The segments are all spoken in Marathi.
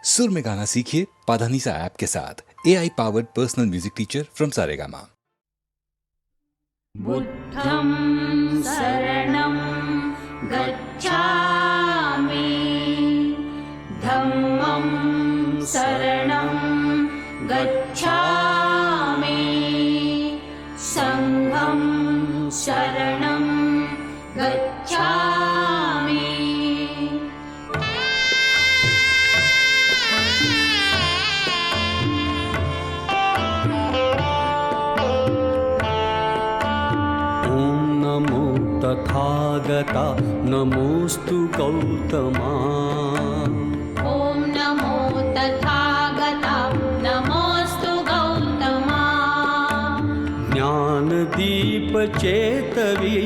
सुर में गाना सीखिए पाधानीसा ऐप के साथ। AI powered personal music teacher from Saregama. बुद्धं शरणं गच्छामि, धम्मं शरणं गच्छामि, संघं शरणं गच्छामि। तथागता नमोस्तु गौतमा। ॐ नमो तथागता नमोस्तु गौतमा। ज्ञानदीप चेतवी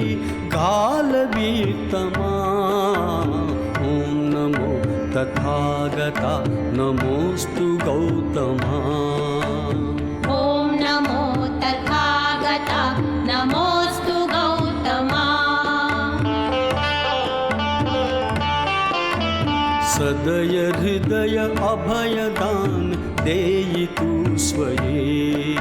गालवीतमा। ॐ नमो तथागता नमोस्तु गौतमा। ॐ नमो तथागता नमोस्तु गौतमा। सदय हृदय अभयदान देई तू स्वये।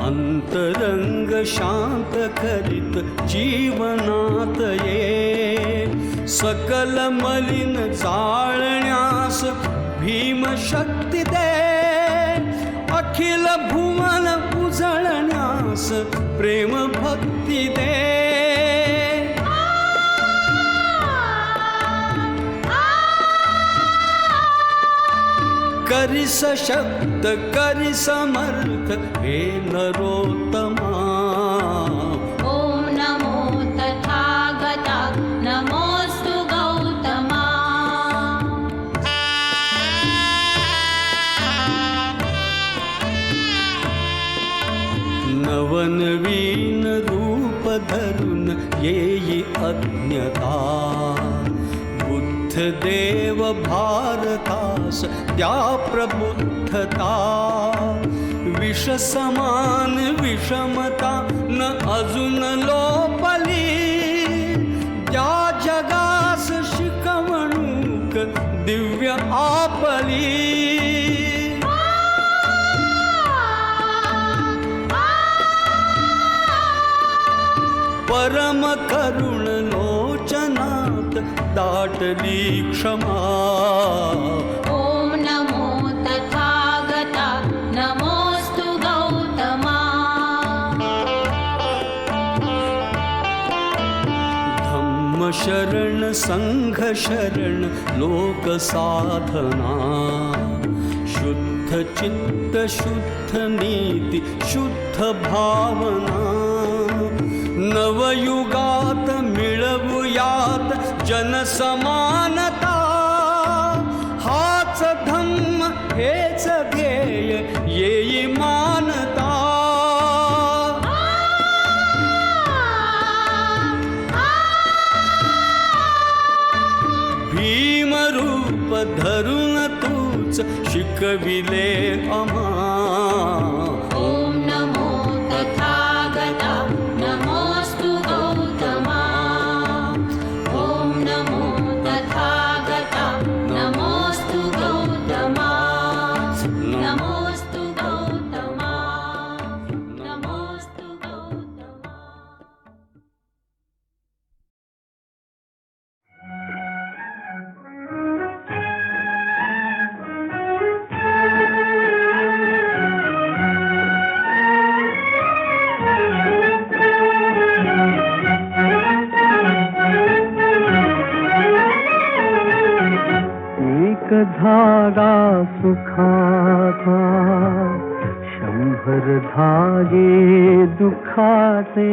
अंतरंग शांत करीत जीवनात ये। सकल मलिन जाळण्यास भीम शक्ती दे। अखिल भुवन उजळण्यास प्रेम भक्ती दे। करी सशक्त करी समर्थ हे नरोत्तमा। ॐ नमो तथागता नमोस्तु गौतमा। नवनवीन रूप धरून येई अज्ञता। देव भारतास द्या प्रबुद्धता। विष समान विषमता न अजून लोपली। त्या जगास शिकवणूक दिव्य आपली। परम करुण लोचनात दाटली क्षमा। ॐ नमो तथागता नमोस्तु गौतमा। धम्म शरण संघ शरण लोक साधना। शुद्ध चित्त शुद्ध नीति शुद्ध भावना। नवयुगात मिळवूयात जनसमानता। हाच धम्म हेच ध्येय येई मानता। भीमरूप धरून तूच शिकविले आम्हा। ॐ नमो तथागता नमोस्तु गौतमा। ॐ नमो तथागता नमोस्तु गौतमा। नमोस्तु गौतमा नमोस्तु गौतमा। धागा सुखाचा 100 धागे दुखाचे।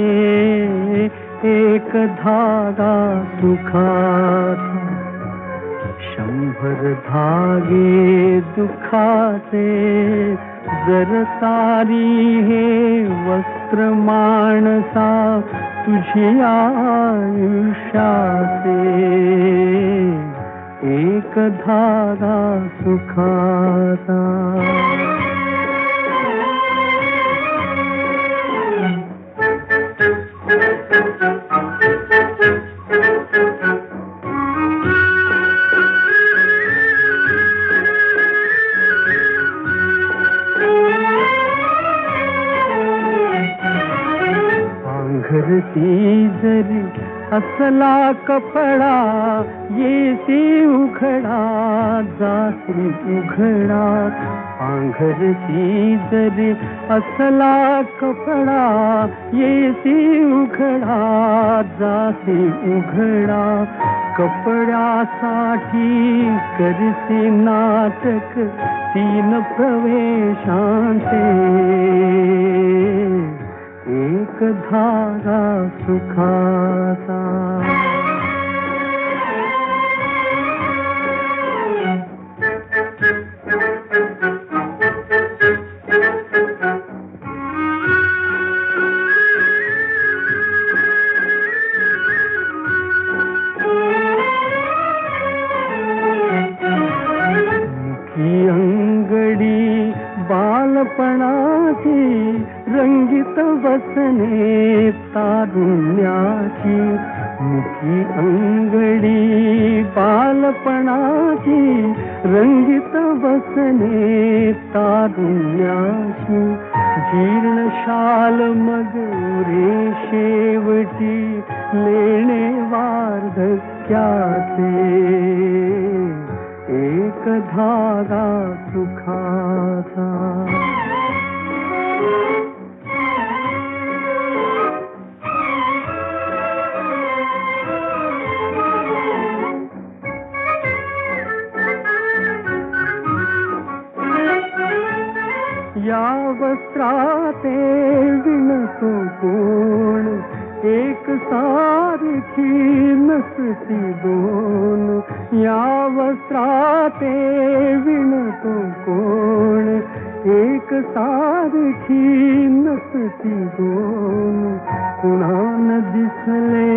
एक धागा सुखाचा 100 धागे दुखाचे। जर सारी हे वस्त्र माणसा तुझ्या आयुष्याचे। एक धागा सुखाचा। ती जरी असला कपडा येसी उघडा जासी उघडा पांघरती जरी असला कपडा येसी उघडा जासी उघडा कपड्यासाठी करसी नाटक 3 प्रवेशांचे एक धारा सुखाचा की अंगडी बालपणाची रंगीत वसने तारुण्याची मुखी अंगडी बालपणाची रंगीत वसने तारुण्याची जीर्ण शाल मग शेवटी लेणे वार्धक्याचे एक धागा सुखाचा या वस्त्राते विणतो कोण एक सारखी नसती दोन या वस्त्राते विणतो कोण एक सारखी नसती दोन कुणान दिसले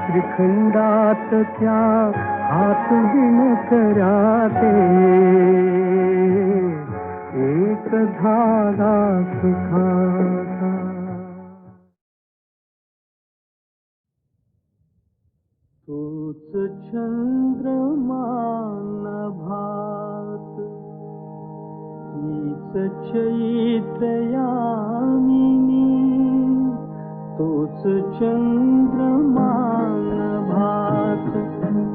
त्रिखंडात त्या हात विणकऱ्याते एक धागा सुखाचा तोच चंद्रमा नभात तीच चैत्र यामिनी तोच चंद्रमा नभात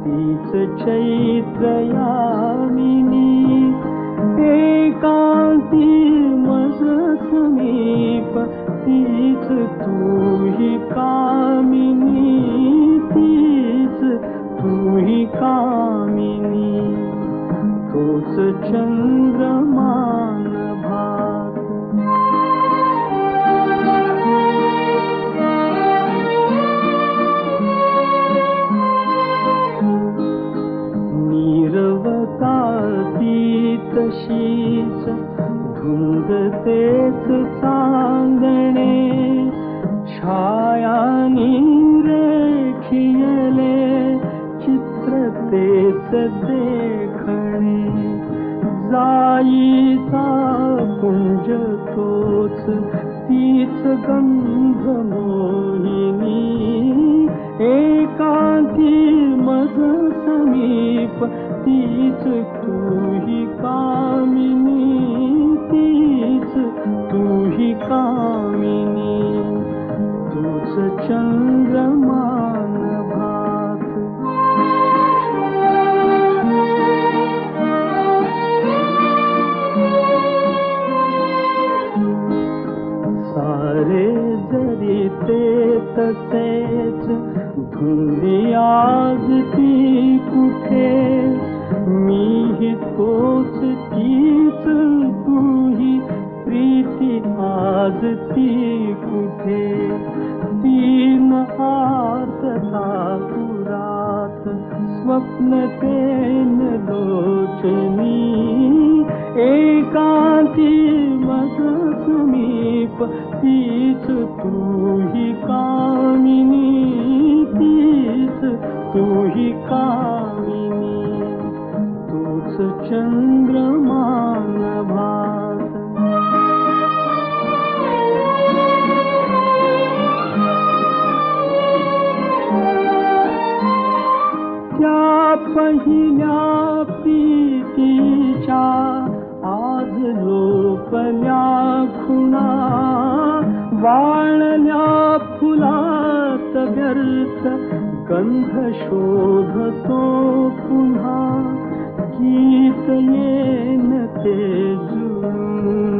तीच चैत्र यामिनी एकांती मज समीप तीच तूही कामिनी तीच तूही कामिनी तोच चंद्रमा नभात तशीच धुंद तेच चांदणे छायानी रेखियले चित्र तेच देखणे जाईचा कुंज तोच तीच गंध मोहिनी एकांती मज समीप तीच तूही कामिनी तीच तूही कामिनी तूच चंद्रमा नभात सारे जरी ते तसेच धुंदी आज ती कुठे मीही तोच तीच तूही प्रीती आज ती कुठे तीन आर्तता पुरात स्वप्न तेन लोचनी एकांती मज समीप तीच तूही कामिनी तीच तूही कामिनी तूच चंद्रमा नभात त्या पहिल्या प्रीतीच्या आज लोपल्या खुणा वाळल्या फुला गंध शोधतो पुन्हा गीत येन ते जुळून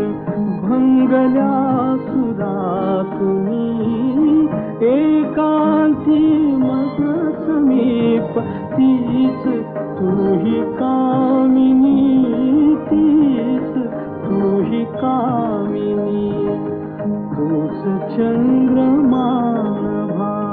भंगल्या सुरातुनी एकांती मग समीप तीच तुही कामिनी तीच तुही कामिनी तोच चंद्रमान भाग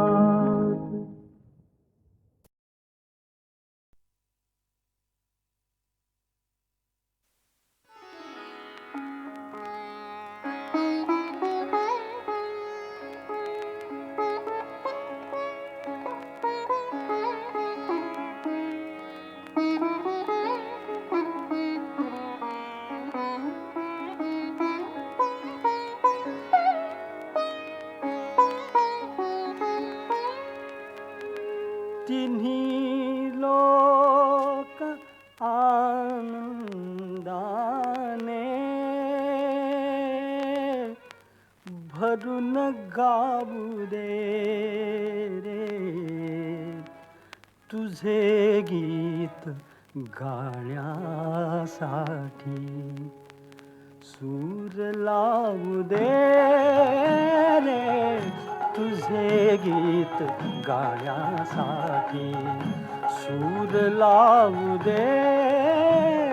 तिन्ही लोक आनंदाने भरून गाऊ दे रे तुझे गीत गाण्यासाठी सूर लावू दे रे तुझे गीत गाण्यासाठी सूर लावू दे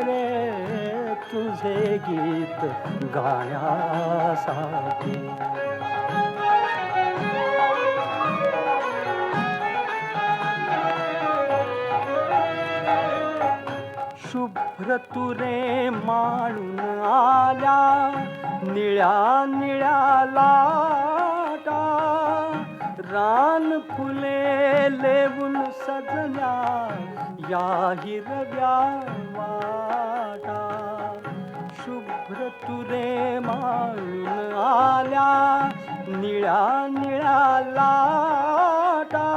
रे तुझे गीत गाण्यासाठी शुभ्र तुरे माळून आल्या निळ्या निळ्या लाटा रान फुले लेवून सजल्या या हिरव्या वाटा शुभ्र तुरे माळून आल्या निळ्या निळ्या लाटा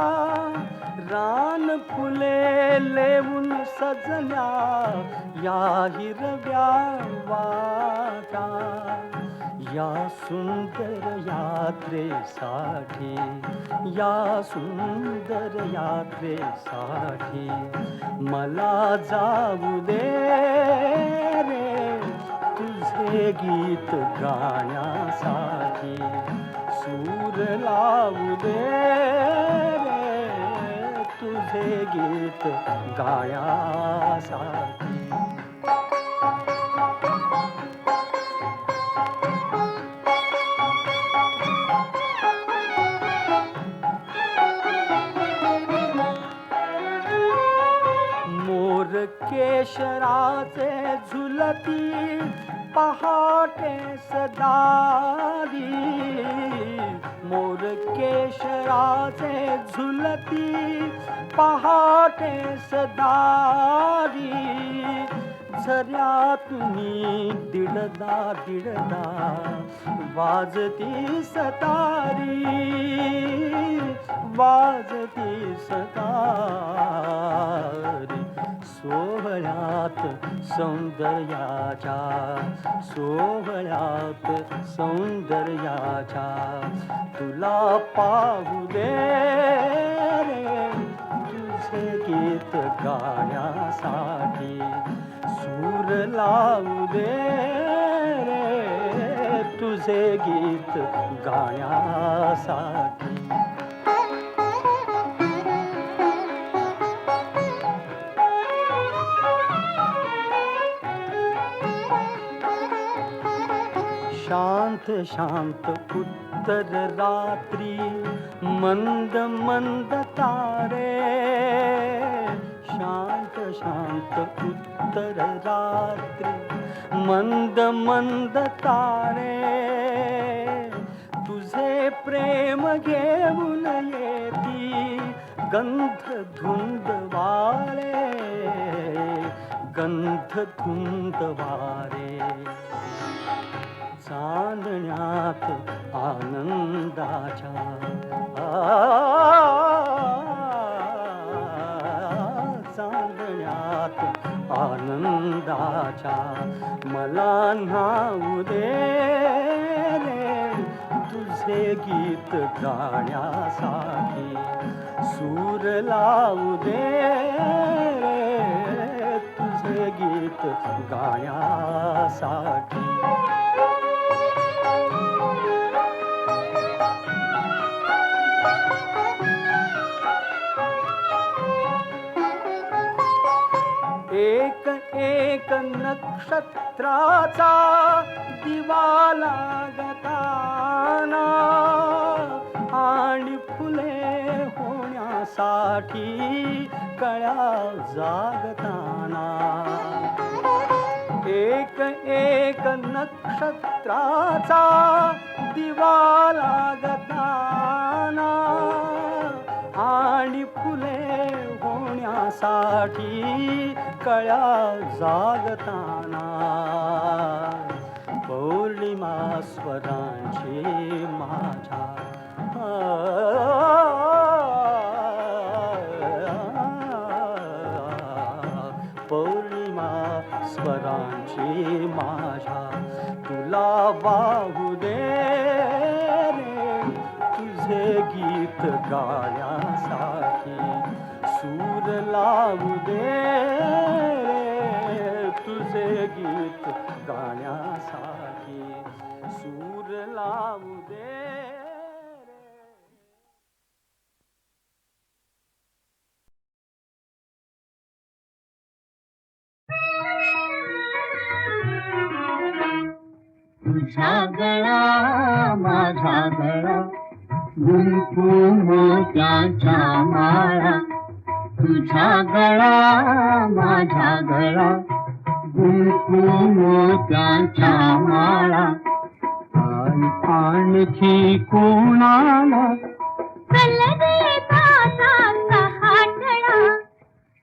रान फुले लेवून सजल्या या हिरव्या वाटा या सुंदर यात्रेसाठी या सुंदर यात्रेसाठी मला जाऊ दे रे तुझे गीत गाण्यासाठी सूर लावू दे रे तुझे गीत गाण्यासाठी मोर केशराचे झुलती पहाटे सदारी मोर केशराचे झुलती पहाटे सदारी झऱ्यातूनी दिडदा दिडदा वाजती सतारी वाजती सतारी सोहळ्यात सौंदर्याच्या सोहळ्यात सौंदर्याच्या तुला पाहू दे रे तुझे गीत गाण्यासाठी सूर लावू दे रे तुझे गीत गाण्यासाठी शांत शांत उत्तर रात्री मंद मंद तारे शांत शांत उत्तर रात्री मंद मंद तारे तुझे प्रेम घेऊन येती गंध धुंद वारे गंध धुंद वारे चांदण्यात आनंदाच्या चांदण्यात आनंदाच्या मला न्हाऊ दे रे तुझे गीत गाण्यासाठी सूर लावू दे रे तुझे गीत गाण्यासाठी एक एक नक्षत्राचा दिवा लागताना आणि फुले होण्यासाठी कळ्या जागताना एक एक नक्षत्राचा दिवा लागताना आणि फुले होण्यासाठी कळ्या जागताना पौर्णिमा स्वरांची माझ्या पौर्णिमा स्वरांची माझ्या तुला वाहू दे रे तुझे गीत गाण्यासाठी सूर लावू दे रे तुझे गीत गाण्यासाठी सूर लावू दे रे. तुझा गळा माझा गळा गुंफू मोत्याच्या माळा तुझा गळा माझा गळा गुंफू मोत्याच्या माळा आणखी कोणाला चल रे दादाचा हातळा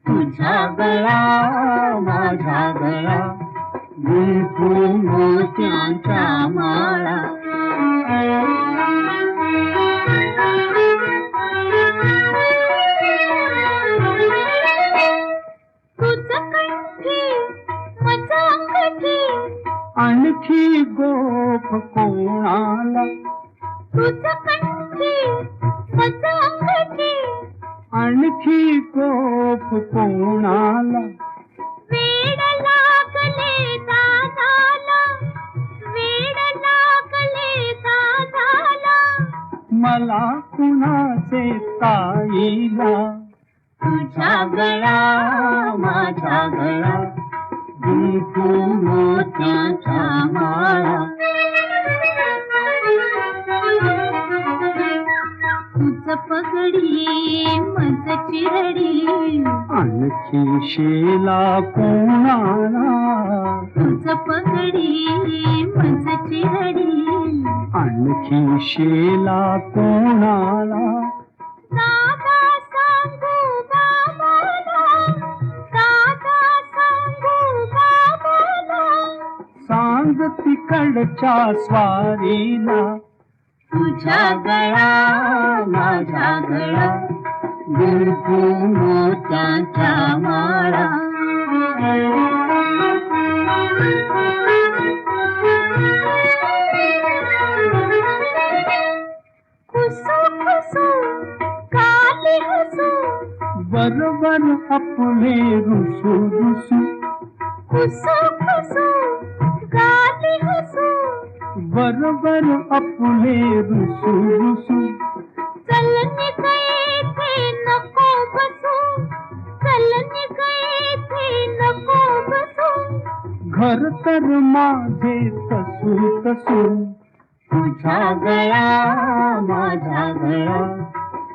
तुझा गळा माझा गळा गुंफू मोत्याच्या माळा तुझं कंठी माझं अंगठी आणखी गोप कोणाला तुझं कंठी माझं अंगठी आणखी गोप कोणाला वेड लागले दादाला वेड लागले दादाला मला कुणाचे ताईला तुझा गळा माझा गळा गुंफू मोत्याच्या माळा तुझं पगडी मज चिरडी आणखी शेला कोणाला तुझं पगडी मज चिरडी आणखी शेला कोणाला दादा सांगू बाबाला दादा सांगू बाबाला सांग तिकडच्या स्वारीला तुझा गळा माझा गळा गुंफू मोत्याच्या माळा खुसू खुसू काली हसू बरोबर आपले रुसू रुसू खुसू खुसू काली हसू बरोबर आपले रुसू रुसू चलने गए थे नको बसू चलने गए थे नको बसू घर तर माझे तसू तसू तुझा गळा माझा गळा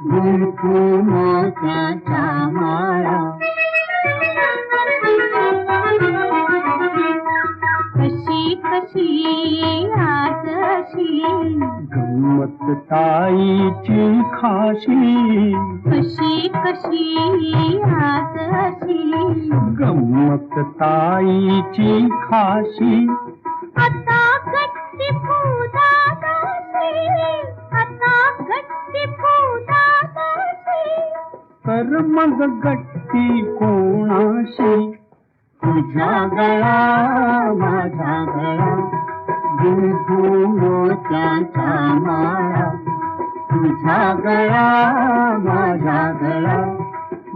गुंफू मोत्याच्या माळा कशी कशी आज अशी गंमत ताईची खाशी कशी कशी आज अशी गंमत ताईची खाशी आता गट्टी फुदादाशी आता गट्टी फुदादाशी तर मग गट्टी कोणाशी तुझा गळा माझा गळा गुंफू मोत्याच्या माळा तुझा गळा माझा गळा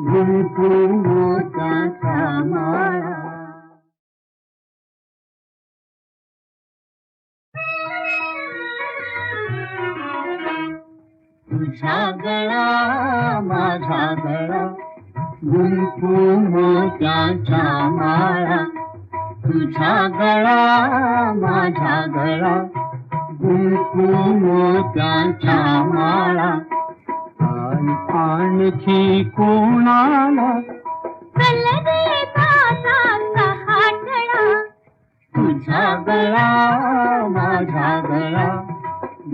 गुंफू मोत्याच्या माळा. तुझा गळा माझा गळा गुंफू मोत्याच्या माळा तुझा गळा माझा गळा गुंफू मोत्याच्या माळा. आणखी कोणाला चल रे दादाचा हातळा तुझा गळा माझा गळा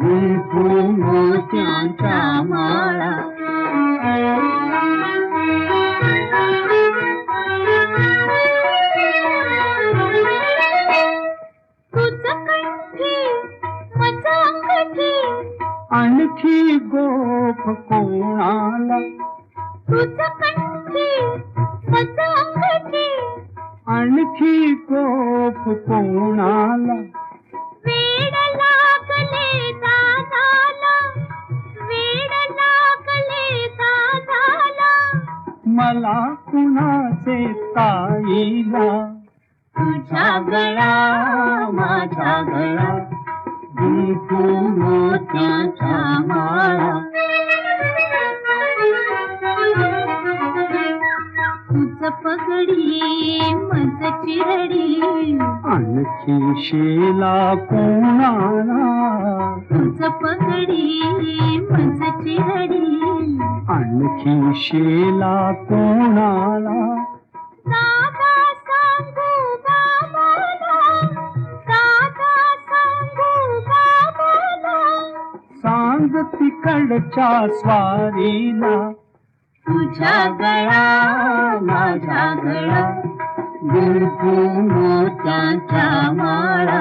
गुंफू मोत्याच्या माळा. तुझं कंठी माझं अंगठी आणखी गोप कोणाला तुझं कंठी माझं अंगठी आणखी गोप कोणाला. वेड लागले दादाला वेड लागले दादाला मला कुणाचे ताईला तुझा गळा माझा गळा गुंफू मोत्याच्या माळा. तुझं पगडी मज चिरडी आणखी शेला कोणाला तुझं पगडी मज चिरडी आणखी शेला कोणाला. दादा सांगू बाबाला दादा सांगू बाबाला सांग तिकडच्या स्वारीला तुझा गळा माझा गळा गुंफू मोत्याच्या माळा.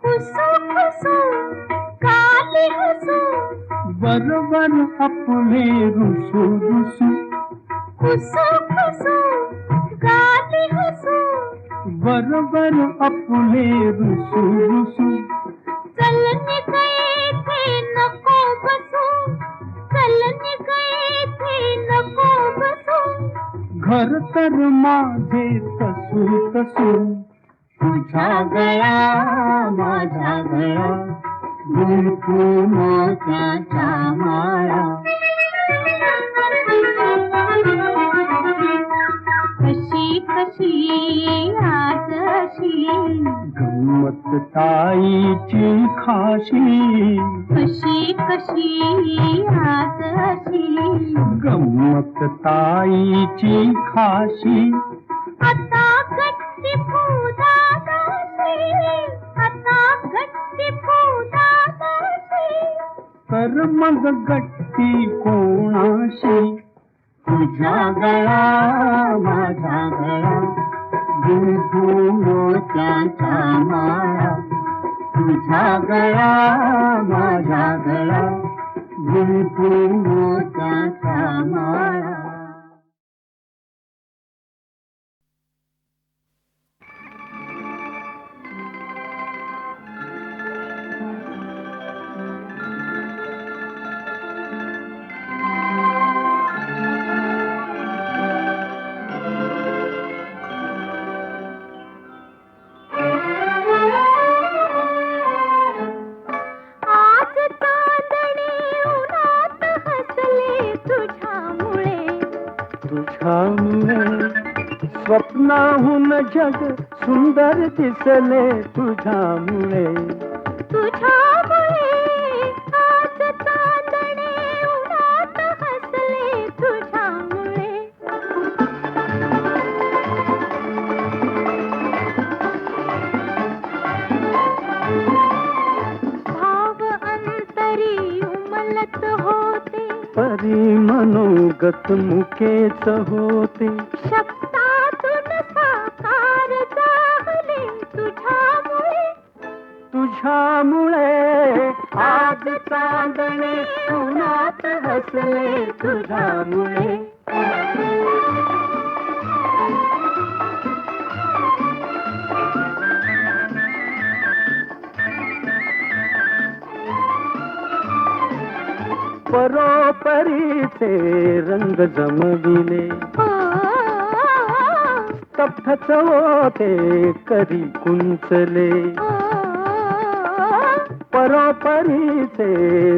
खुसू खुसू काली हसू बरोबर आपले रुसू रुसू खुसू खुसू काली हसू बरोबर आपले रुसू रुसू. चलने गए थे नको बसू चलने गए थे नको बसू घर तर माझे तसू तसू. तुझा गळा माझा गळा गुंफू मोत्याच्या माळा. कशी कशी आज अशी गंमत ताईची खाशी कशी कशी आज अशी गंमत ताईची खाशी. आता गट्टी फुदादाशी आता गट्टी फुदादाशी तर मग गट्टी कोणाशी. तुझा गळा माझा गळा गुंफू मोत्याच्या माळा तुझा गळा माझा गळा गुंफू मोत्याच्या माळा. आज चांदणे उन्हात हसले तुझ्यामुळे तुझ्यामुळे स्वप्नाहून जग सुंदर दिसले तुझ्यामुळे तुझ्यामुळे आज चांदणे उन्हात हसले तुझ्यामुळे भाव अंतरी उमलत होते परी मनोगत मुकेच होते शब्दातून साकार झाले तुझ्यामुळे तुझ्यामुळे आज चांदणे उन्हात हसले तुझ्यामुळे. परोपरीचे रंग जमविले स्तब्धच होते करी कुंचले. परोपरीचे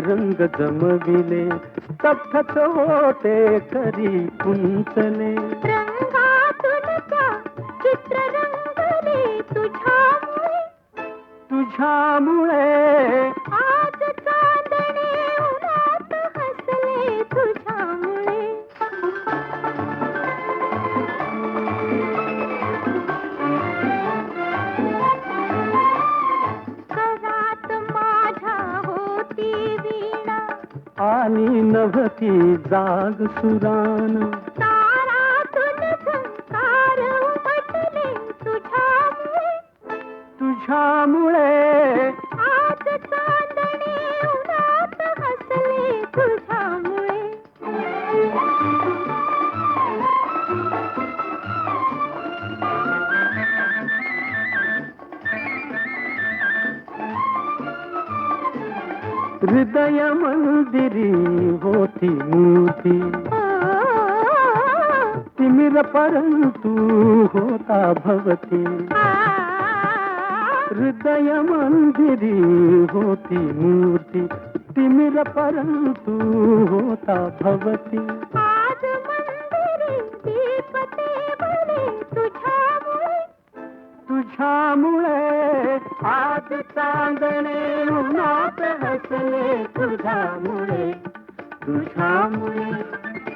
रंग जमविले स्तब्धच होते करी कुंचले. रंगातून त्या चित्र रंगले तुझ्यामुळे. तुझ्यामुळे आज चांदणे उन्हात हसले तुझ्यामुळे. करात माझ्या होती वीणा आणि नभती जाग सुरान. तारातून झंकार उमटले तुझ्यामुळे. तुझ्यामुळे आज चांदणे उन्हात हसले तुझ्यामुळे. हृदय मंदिरी होती मूर्ती तिमिर परंतु होता भवती. हृदय मंदिरी होती मूर्ती तिमिर परंतु होता भवती. आज मंदिरी दीप तेवले तुझ्यामुळे. तुझ्यामुळे आज चांदणे उन्हात हसले तुझ्यामुळे. तुझ्यामुळे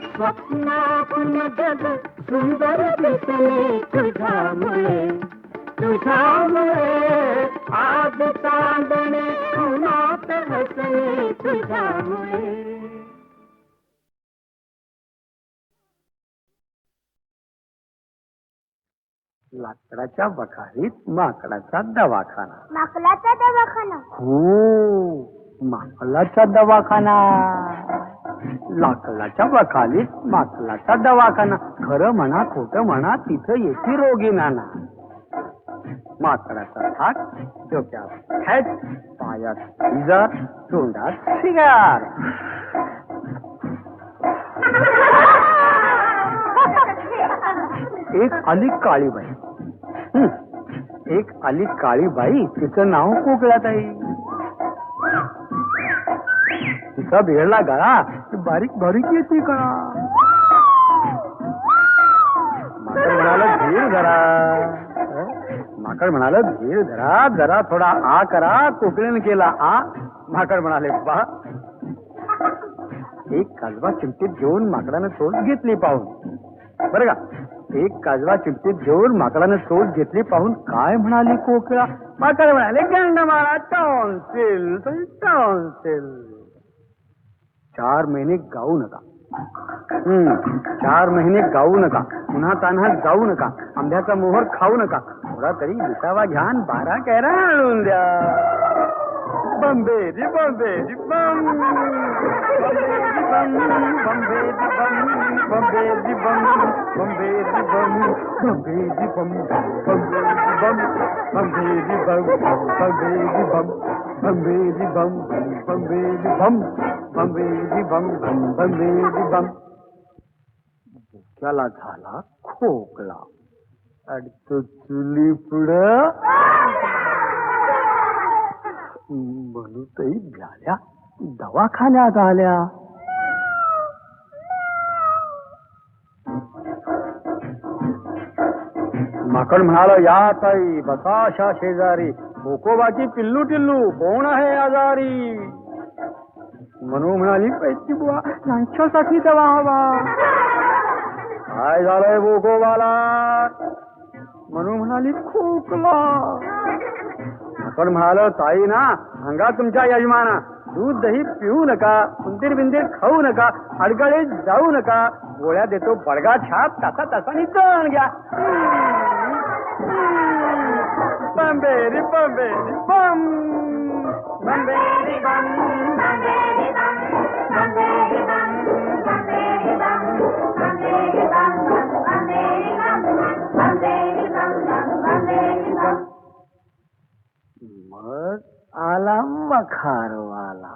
स्वप्नातून जग सुंदर दिसले तुझ्यामुळे. तुझ्यामुळे आज चांदणे उन्हात हसले तुझ्यामुळे. लाकडाच्या बखारीत माकडाचा दवाखाना. माकलाचा दवाखाना. हो, माकलाचा दवाखाना. लाकडाच्या बखारीत माकलाचा दवाखाना. खरं म्हणा खोटं म्हणा तिथं येते रोगी नाना. माकडाचा थाट, डोक्यात हॅट, पायात इजार, तोंडात सिगार. एक आली काळीबाई. एक आली काळीबाई तिचं नाव कोकिळाताई. तिचा भेडला गळा बारीक बारीक येते कळा. माकड म्हणाल धीर धरा. माकड म्हणाल धीर धरा जरा थोडा आ करा. कोकिळीने केला आ. माकड म्हणाले बा. एक काजवा चिमटीत घेऊन माकडानं चोच घेतली पाहून. बरं का, एक काजवा चिमटीत घेऊन माकडानं चोच घेतली पाहून काय म्हणाली कोकिळा. माकड म्हणाले गंडमाळा टॉन्सिल टॉन्सिल. 4 महिने गाऊ नका. 4 महिने गाऊ नका. पुन्हा तान्हात जाऊ नका. आंब्याचा मोहर खाऊ नका. थोडा तरी विसावा घ्यान 12 कैरा आणून द्या. बंबेरी बंबेरी बम. बंबेरी बम. बंबेरी बम. बंबेरी बम. बंबेरी बम. बंबेरी बम. बंबेरी बम. बंबेरी बम. बंबेरी बम. बंबेरी बम. बंबेरी बम. बंबेरी बम. डोक्याला झाला खोकला. अडतो चुली पुढं म्हणूतही भ्याल्या दवाखान्यात आल्या. माकड म्हणाला या ताई बसा अशा शेजारी. भोकोबाची पिल्लू टिल्लू कोण आहे आजारी. मनू म्हणाली पैकी बुवा यांच्यासाठी दवा हवा. काय झालंय भोकोबाला. मनू म्हणाली खोकला. माकड म्हणाल ताई ना सांगा तुमच्या यजमाना दूध दही पिऊ नका. उंदीर बिंदीर खाऊ नका. अडगळे जाऊ नका. गोळ्या देतो बडगा छाप तासा तासानी तण घ्या. बंबेरी बंबेरी बम. मग आला मखारवाला.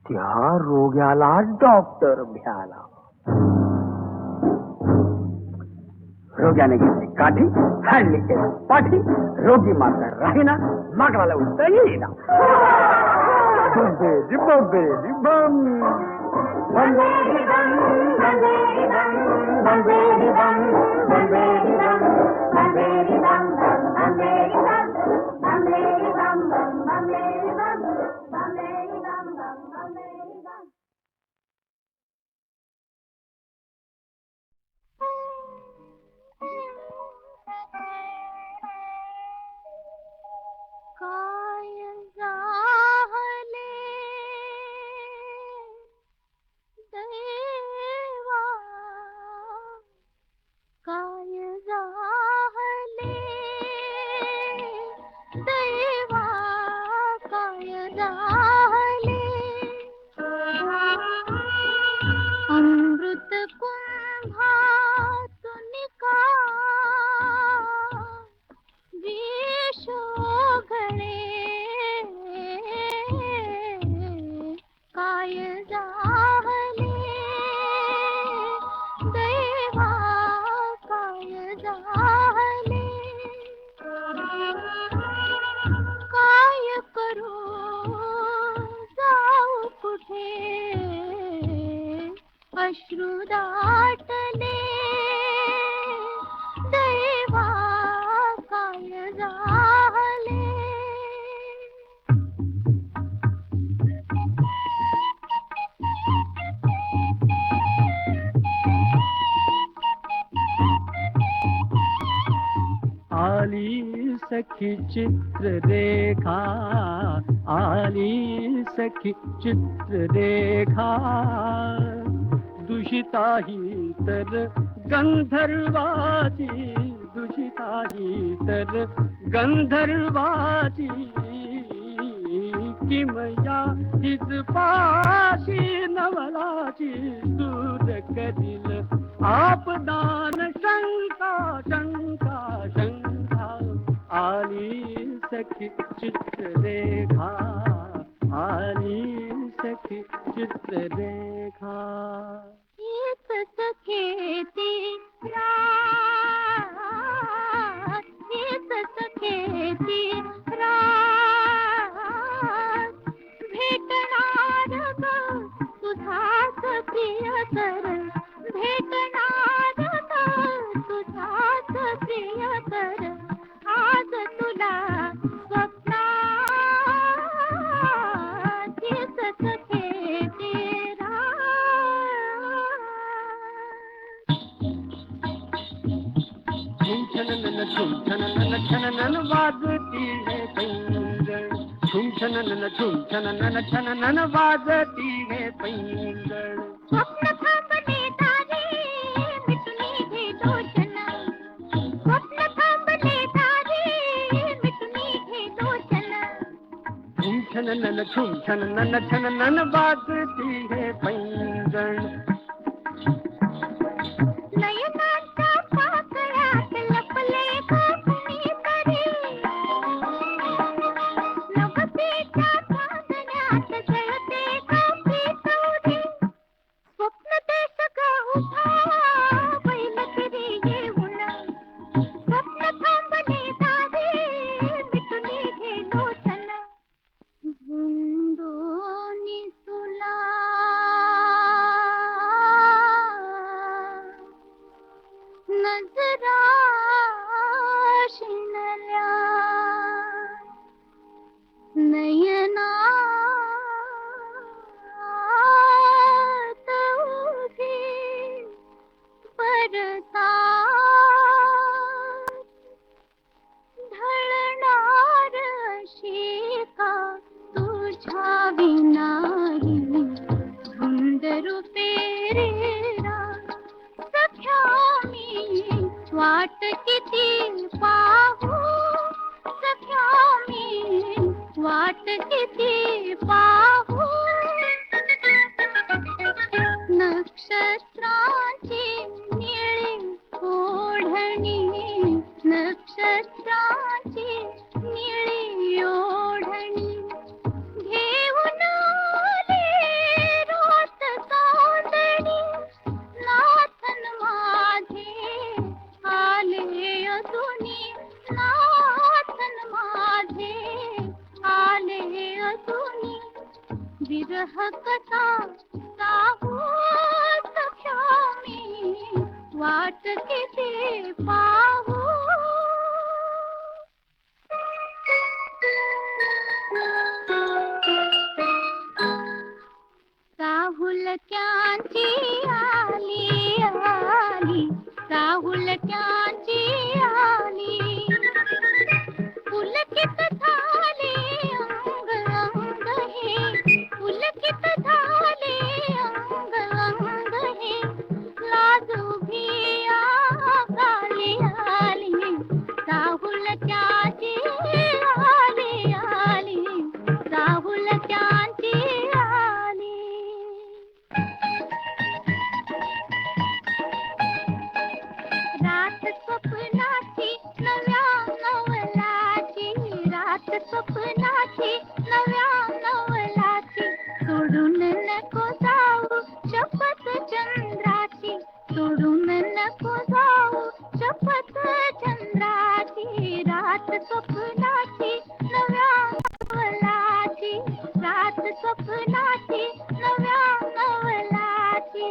त्या रोग्याला डॉक्टर भ्याला. रोग्याने घेतली काठी, हाडली केली पाठी. रोगी मात्र राहीना, मागराला उठता येईना. बंबेरी बंबेरी बम, बंबेरी बम, बंबेरी बम, बंबेरी बम, बंबेरी बम, बंबेरी बम, बंबेरी बम, बंबेरी बम, बंबेरी बम, बंबेरी बम, बंबेरी बम. काय झाले देवा, काय झाले देवा, काय झाले. अमृत कुंभातून का विष ओघळे, काय झाले देवा, काय झाले. काय करू जाऊ कुठे, अश्रू दाटले देवा, काय झाले. आली सखी चित्ररेखा, आली सखी चित्ररेखा. दूषिताही तर गंधर्वाची, दूषिताही तर गंधर्वाची. किमया हिज पाशी नवलाची, दूर करील आपदान शंका शंका शंका. आली सखी चित्ररेखा, आली सखी चित्ररेखा. हीच सखेती रात, हीच सखेती रात. भेटणार ग तुझाच प्रियकर, भेटणार ग तुझाच प्रियकर. आज तुला स्वप्नात हीच सखेती रात. झुमछनन छननन वाजती है पैंजण, झुमछनन झुमछनन छननन वाजती है पैंजण. स्वप्न थांबले तारे मिटून घे लोचन, स्वप्न थांबले तारे मिटून घे लोचन. झुमछनन झुमछनन छननन वाजती है पैंजण. नयनाच्या पाकळ्यात लपले कुणीतरी, नवसीच्या चांदण्यात जळते कापी चौरी. स्वप्न ते सगळं उभा बैलगिरी येऊन, स्वप्न थांबले तारे मिटून घे लोचन. झुंडोनी तुला विरह कथा साहू सख्या मी वाट किती पाहू साहुलक्यांची आली आली साहुलक्यांची आली पुलकित झाले अंग अंग हे पुलकित झाले अंग अंग हे लाज उभी आली आली साहुलक्यांची आली आली साहुलक्यांची आली रात स्वप्नाची नव्या नवलाची रात स्वप्नाची नव्या नवलाची सोडून नको जाऊ शपथ चंद्राची सोडून नको जाऊ शपथ चंद्राची रात स्वप्नाची नव्या नवलाची रात स्वप्नाची नव्या नवलाची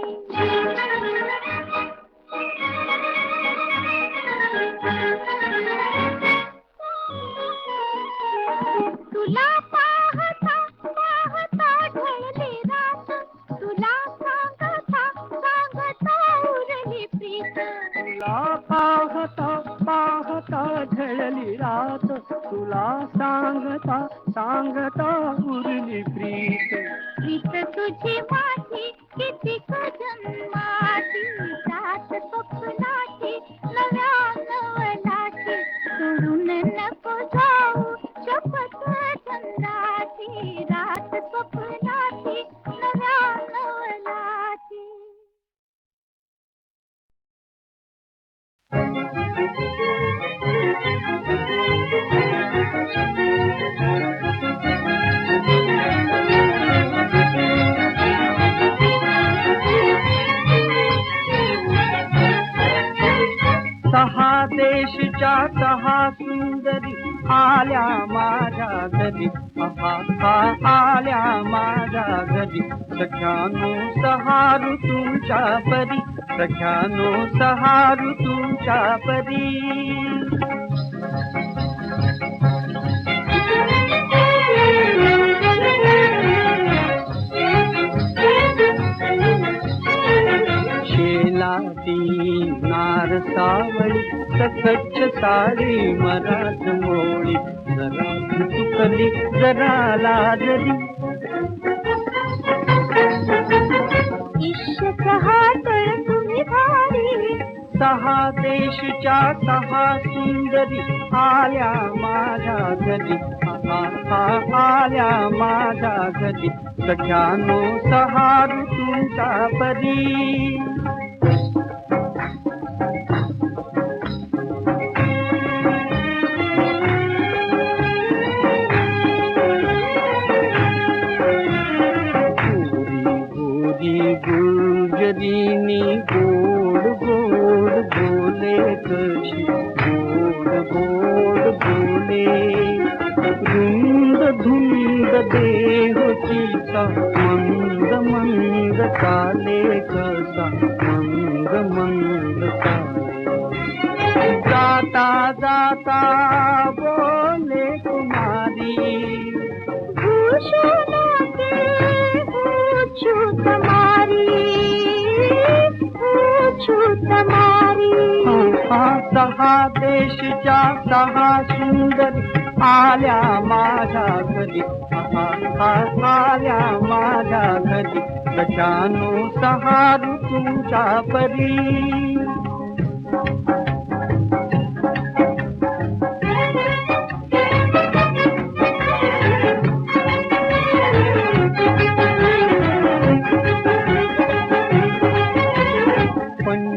तुला पाहता पाहता ढळली रात तुला सांगता सांगता उरली प्रीत तुला पाहता पाहता ढळली रात तुला सांगता सांगता उरली प्रीत प्रीत तुझी माझी किती जन्माची रात स्वप्नाची नव्या नवलाची सोडून नको जाऊ शपथ चंद्राची रात स्वप्नाची नव्या नवलाची सहा देशच्या सहा सुंदरी आल्या माझ्या घरी आहा आल्या माझ्या घरी सख्यानो सहा ऋतूंच्या परी सख्यानो सहा ऋतूंच्या परी शेलाती नार सावळी सखच साडी मराठ मोळी जरा चुकली जरा लाजली इश्क हातळ तुम्ही भारी सहा देशच्या सहा सुंदरी आल्या माझ्या घरी आल्या माझ्या घरी सख्यानो सहा ऋतूंच्या परी गुजरीनी गोड गोड बोले कशी गोड गोड बोले रुंद धुंद देहचीचा मंद मंद चाले कसा मंद मंद चाले जाता जाता बोले कुमारी सहा देशच्या सहा सुंदर आल्या माझ्या घरी आल्या माझ्या घरी सख्यानो सहा ऋतूंच्या परी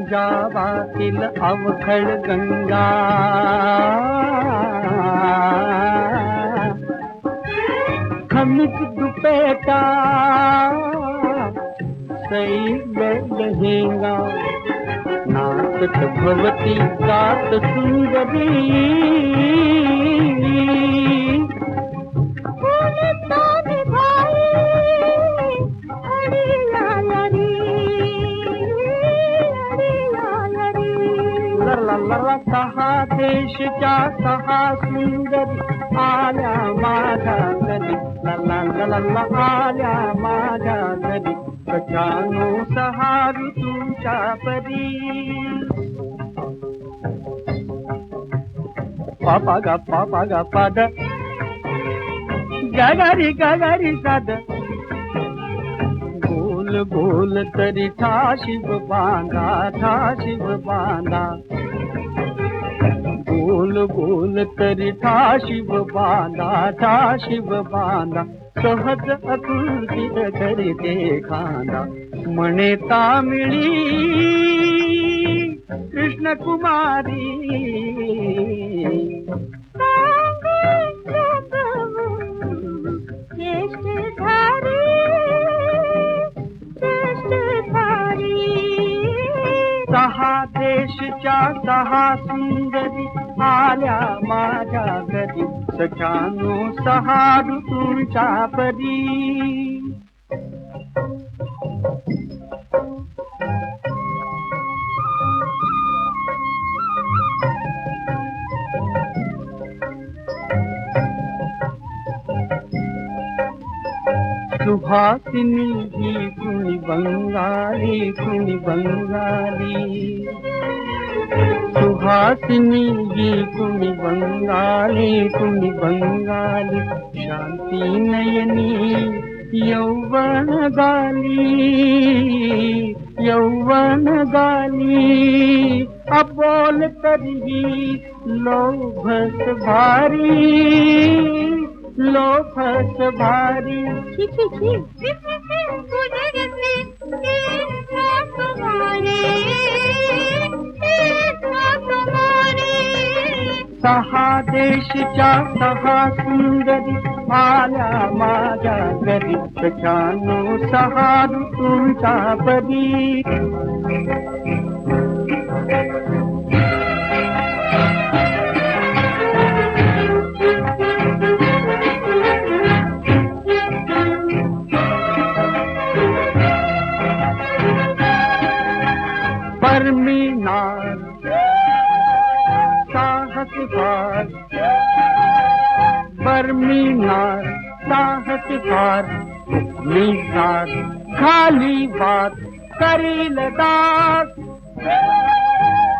पंजाबातील अवखळ गंगा खमिक दुपेटा सई लहेंगा नाचत भवती गात सुंदरी ला सहा देशच्या सहा सुंदरी आल्या माझ्या घरी ला ला ला ला ला आल्या माझ्या घरी सख्यानो सहा ऋतूंच्या परी पापा गा पाद गगारी साद गोल गोल तरी ठाशिव बांधा गोल गोल तरी ठाशिव बांधा सहज अतुलतीत करी ते खांदा म्हणे तामिळी कृष्ण कुमारी सहा देशच्या सहा सुंदरी आल्या माझ्या घरी सख्यानो सहा ऋतूंच्या परी सुहासिनी ही कुणी बंगाली सुहासिनी ही कुणी बंगाली शांती नयनी यौवन गाली अबोल तरी लोभस भारी सहा देशच्या सहा सुंदरी आल्या माझ्या घरी सख्यानो सहा ऋतूंच्या परी बर्मीनार साहस भार मीनार खाली बात करील दास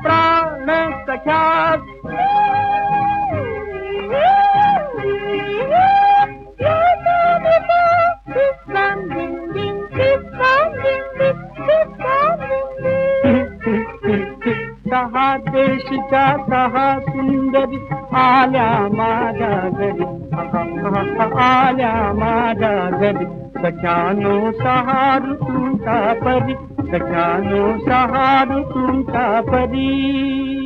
प्राण सख्यास सहा देशच्या सहा सुंदरी आल्या माझ्या घरी सख्यानो सहा ऋतूंच्या परी